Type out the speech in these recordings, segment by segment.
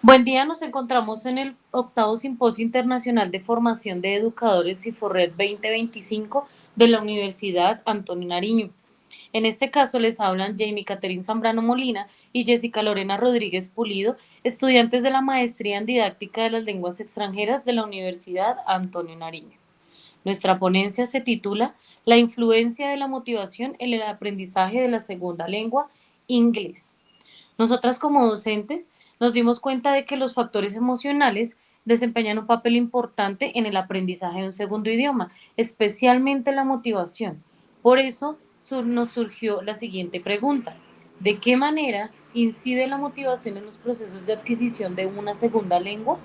Buen día, nos encontramos en el octavo Simposio Internacional de Formación de Educadores CIFORED 2025 de la Universidad Antonio Nariño. En este caso les hablan Jamie Catherine Zambrano Molina y Jessica Lorena Rodríguez Pulido, estudiantes de la Maestría en Didáctica de las Lenguas Extranjeras de la Universidad Antonio Nariño. Nuestra ponencia se titula La influencia de la motivación en el aprendizaje de la segunda lengua, inglés. Nosotras como docentes nos dimos cuenta de que los factores emocionales desempeñan un papel importante en el aprendizaje de un segundo idioma, especialmente la motivación. Por eso nos surgió la siguiente pregunta: ¿de qué manera incide la motivación en los procesos de adquisición de una segunda lengua?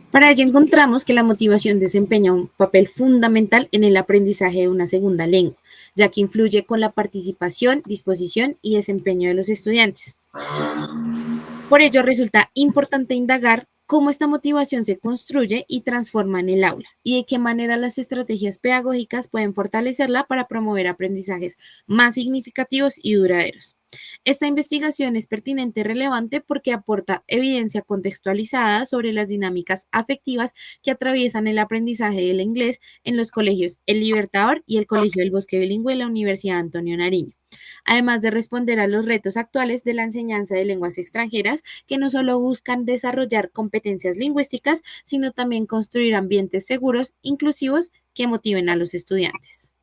Para ello encontramos que la motivación desempeña un papel fundamental en el aprendizaje de una segunda lengua, ya que influye con la participación, disposición y desempeño de los estudiantes. Por ello resulta importante indagar cómo esta motivación se construye y transforma en el aula y de qué manera las estrategias pedagógicas pueden fortalecerla para promover aprendizajes más significativos y duraderos. Esta investigación es pertinente y relevante porque aporta evidencia contextualizada sobre las dinámicas afectivas que atraviesan el aprendizaje del inglés en los colegios El Libertador y el Colegio del Bosque Bilingüe de la Universidad Antonio Nariño, además de responder a los retos actuales de la enseñanza de lenguas extranjeras, que no solo buscan desarrollar competencias lingüísticas, sino también construir ambientes seguros, inclusivos, que motiven a los estudiantes.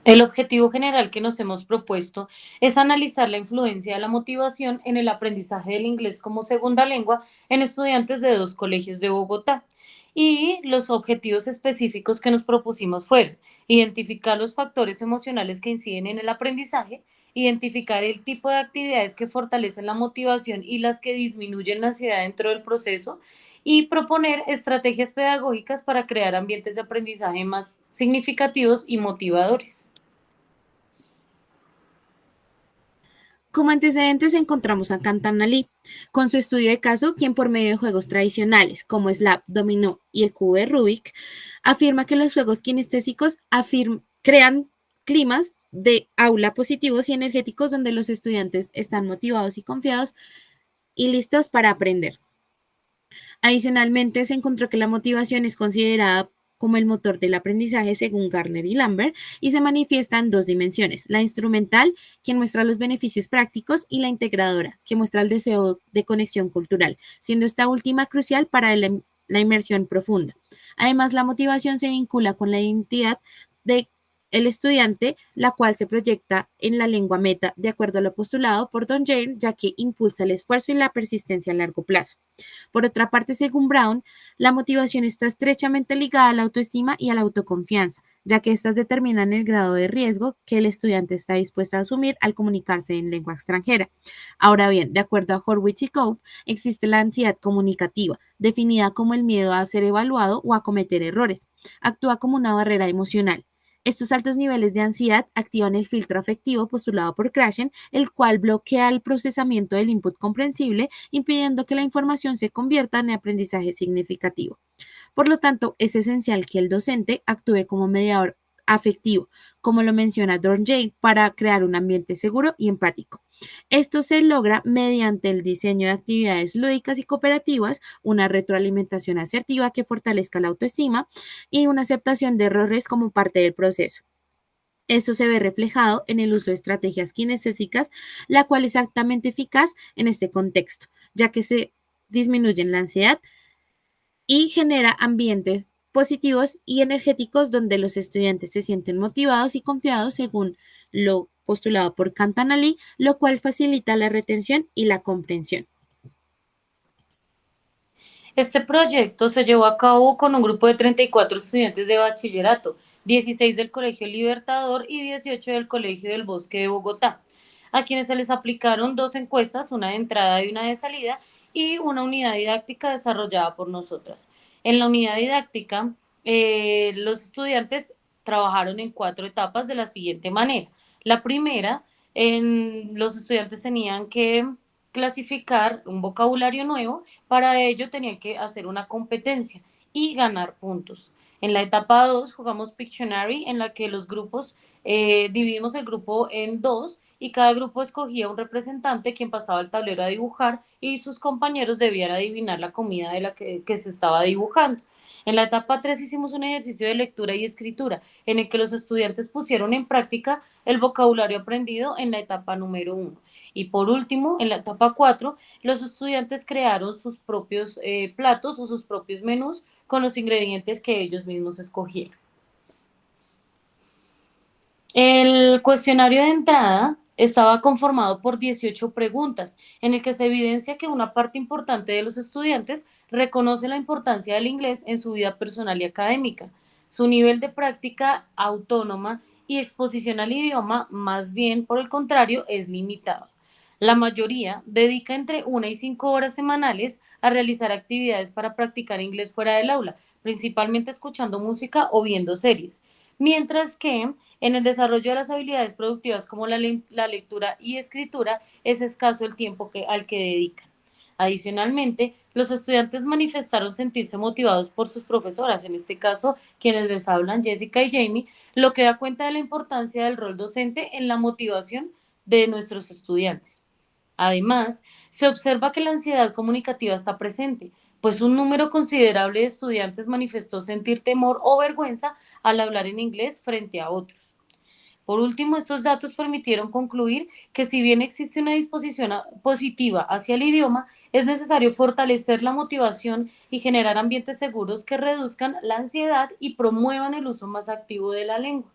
El objetivo general que nos hemos propuesto es analizar la influencia de la motivación en el aprendizaje del inglés como segunda lengua en estudiantes de dos colegios de Bogotá. Y los objetivos específicos que nos propusimos fueron identificar los factores emocionales que inciden en el aprendizaje, identificar el tipo de actividades que fortalecen la motivación y las que disminuyen la ansiedad dentro del proceso, y proponer estrategias pedagógicas para crear ambientes de aprendizaje más significativos y motivadores. Como antecedentes encontramos a Cantana Lee, con su estudio de caso, quien por medio de juegos tradicionales como Slap, Dominó y el cubo de Rubik, afirma que los juegos kinestésicos crean climas de aula positivos y energéticos donde los estudiantes están motivados y confiados y listos para aprender. Adicionalmente, se encontró que la motivación es considerada como el motor del aprendizaje según Garner y Lambert y se manifiesta en dos dimensiones: la instrumental, que muestra los beneficios prácticos, y la integradora, que muestra el deseo de conexión cultural, siendo esta última crucial para la inmersión profunda. Además, la motivación se vincula con la identidad de el estudiante, la cual se proyecta en la lengua meta, de acuerdo a lo postulado por Don Jane, ya que impulsa el esfuerzo y la persistencia a largo plazo. Por otra parte, según Brown, la motivación está estrechamente ligada a la autoestima y a la autoconfianza, ya que estas determinan el grado de riesgo que el estudiante está dispuesto a asumir al comunicarse en lengua extranjera. Ahora bien, de acuerdo a Horwitz y Cope, existe la ansiedad comunicativa, definida como el miedo a ser evaluado o a cometer errores. Actúa como una barrera emocional. Estos altos niveles de ansiedad activan el filtro afectivo postulado por Krashen, el cual bloquea el procesamiento del input comprensible, impidiendo que la información se convierta en aprendizaje significativo. Por lo tanto, es esencial que el docente actúe como mediador afectivo, como lo menciona Jane, para crear un ambiente seguro y empático. Esto se logra mediante el diseño de actividades lúdicas y cooperativas, una retroalimentación asertiva que fortalezca la autoestima y una aceptación de errores como parte del proceso. Esto se ve reflejado en el uso de estrategias kinestésicas, la cual es altamente eficaz en este contexto, ya que se disminuye la ansiedad y genera ambientes positivos y energéticos donde los estudiantes se sienten motivados y confiados según lo postulado por Cantanali, lo cual facilita la retención y la comprensión. Este proyecto se llevó a cabo con un grupo de 34 estudiantes de bachillerato, 16 del Colegio Libertador y 18 del Colegio del Bosque de Bogotá, a quienes se les aplicaron dos encuestas, una de entrada y una de salida, y una unidad didáctica desarrollada por nosotras. En la unidad didáctica, los estudiantes trabajaron en cuatro etapas de la siguiente manera. La primera, los estudiantes tenían que clasificar un vocabulario nuevo. Para ello tenían que hacer una competencia y ganar puntos. En la etapa 2 jugamos Pictionary, en la que los grupos, dividimos el grupo en dos y cada grupo escogía un representante quien pasaba el tablero a dibujar y sus compañeros debían adivinar la comida de la que se estaba dibujando. En la etapa 3 hicimos un ejercicio de lectura y escritura, en el que los estudiantes pusieron en práctica el vocabulario aprendido en la etapa número 1. Y por último, en la etapa 4, los estudiantes crearon sus propios platos o sus propios menús con los ingredientes que ellos mismos escogieron. El cuestionario de entrada estaba conformado por 18 preguntas, en el que se evidencia que una parte importante de los estudiantes reconoce la importancia del inglés en su vida personal y académica. Su nivel de práctica autónoma y exposición al idioma, más bien por el contrario, es limitado. La mayoría dedica entre 1 y 5 horas semanales a realizar actividades para practicar inglés fuera del aula, principalmente escuchando música o viendo series, mientras que en el desarrollo de las habilidades productivas como la lectura y escritura es escaso el tiempo al que dedican. Adicionalmente, los estudiantes manifestaron sentirse motivados por sus profesoras, en este caso quienes les hablan, Jessica y Jamie, lo que da cuenta de la importancia del rol docente en la motivación de nuestros estudiantes. Además, se observa que la ansiedad comunicativa está presente, pues un número considerable de estudiantes manifestó sentir temor o vergüenza al hablar en inglés frente a otros. Por último, estos datos permitieron concluir que si bien existe una disposición positiva hacia el idioma, es necesario fortalecer la motivación y generar ambientes seguros que reduzcan la ansiedad y promuevan el uso más activo de la lengua.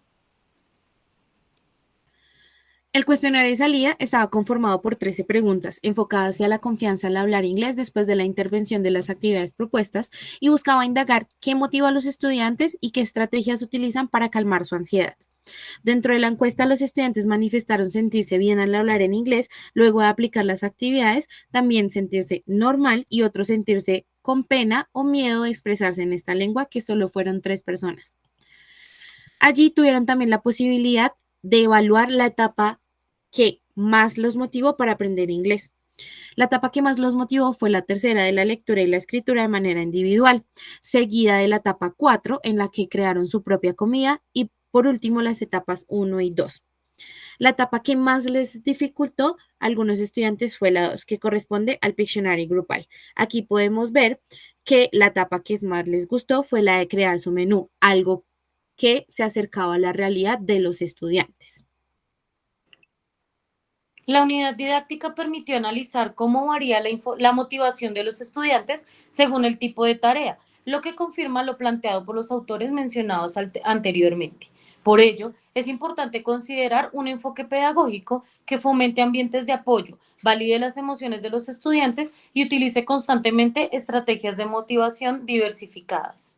El cuestionario de salida estaba conformado por 13 preguntas, enfocadas hacia la confianza al hablar inglés después de la intervención de las actividades propuestas y buscaba indagar qué motiva a los estudiantes y qué estrategias utilizan para calmar su ansiedad. Dentro de la encuesta, los estudiantes manifestaron sentirse bien al hablar en inglés, luego de aplicar las actividades, también sentirse normal y otros sentirse con pena o miedo de expresarse en esta lengua, que solo fueron 3 personas. Allí tuvieron también la posibilidad de evaluar la etapa que más los motivó para aprender inglés. La etapa que más los motivó fue la tercera, de la lectura y la escritura de manera individual, seguida de la etapa 4, en la que crearon su propia comida, y por último las etapas 1 y 2. La etapa que más les dificultó a algunos estudiantes fue la 2, que corresponde al Pictionary grupal. Aquí podemos ver que la etapa que más les gustó fue la de crear su menú, algo que se acercaba a la realidad de los estudiantes. La unidad didáctica permitió analizar cómo varía la motivación de los estudiantes según el tipo de tarea, lo que confirma lo planteado por los autores mencionados anteriormente. Por ello, es importante considerar un enfoque pedagógico que fomente ambientes de apoyo, valide las emociones de los estudiantes y utilice constantemente estrategias de motivación diversificadas.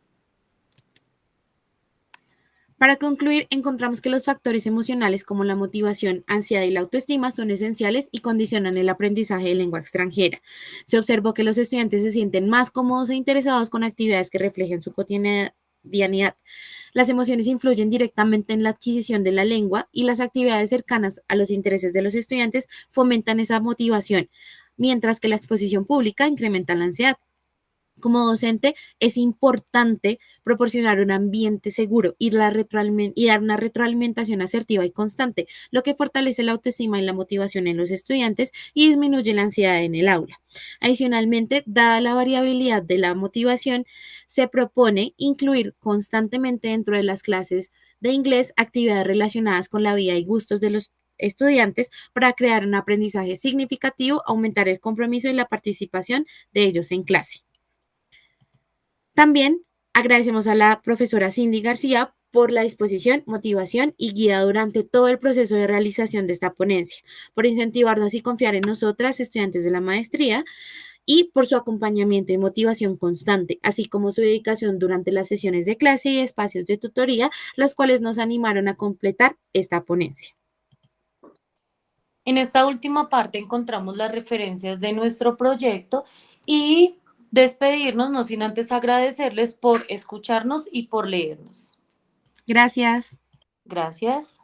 Para concluir, encontramos que los factores emocionales como la motivación, ansiedad y la autoestima son esenciales y condicionan el aprendizaje de lengua extranjera. Se observó que los estudiantes se sienten más cómodos e interesados con actividades que reflejen su cotidianidad. Las emociones influyen directamente en la adquisición de la lengua y las actividades cercanas a los intereses de los estudiantes fomentan esa motivación, mientras que la exposición pública incrementa la ansiedad. Como docente, es importante proporcionar un ambiente seguro y dar una retroalimentación asertiva y constante, lo que fortalece la autoestima y la motivación en los estudiantes y disminuye la ansiedad en el aula. Adicionalmente, dada la variabilidad de la motivación, se propone incluir constantemente dentro de las clases de inglés actividades relacionadas con la vida y gustos de los estudiantes para crear un aprendizaje significativo, aumentar el compromiso y la participación de ellos en clase. También agradecemos a la profesora Cindy García por la disposición, motivación y guía durante todo el proceso de realización de esta ponencia, por incentivarnos y confiar en nosotras, estudiantes de la maestría, y por su acompañamiento y motivación constante, así como su dedicación durante las sesiones de clase y espacios de tutoría, las cuales nos animaron a completar esta ponencia. En esta última parte encontramos las referencias de nuestro proyecto y despedirnos, no sin antes agradecerles por escucharnos y por leernos. Gracias. Gracias.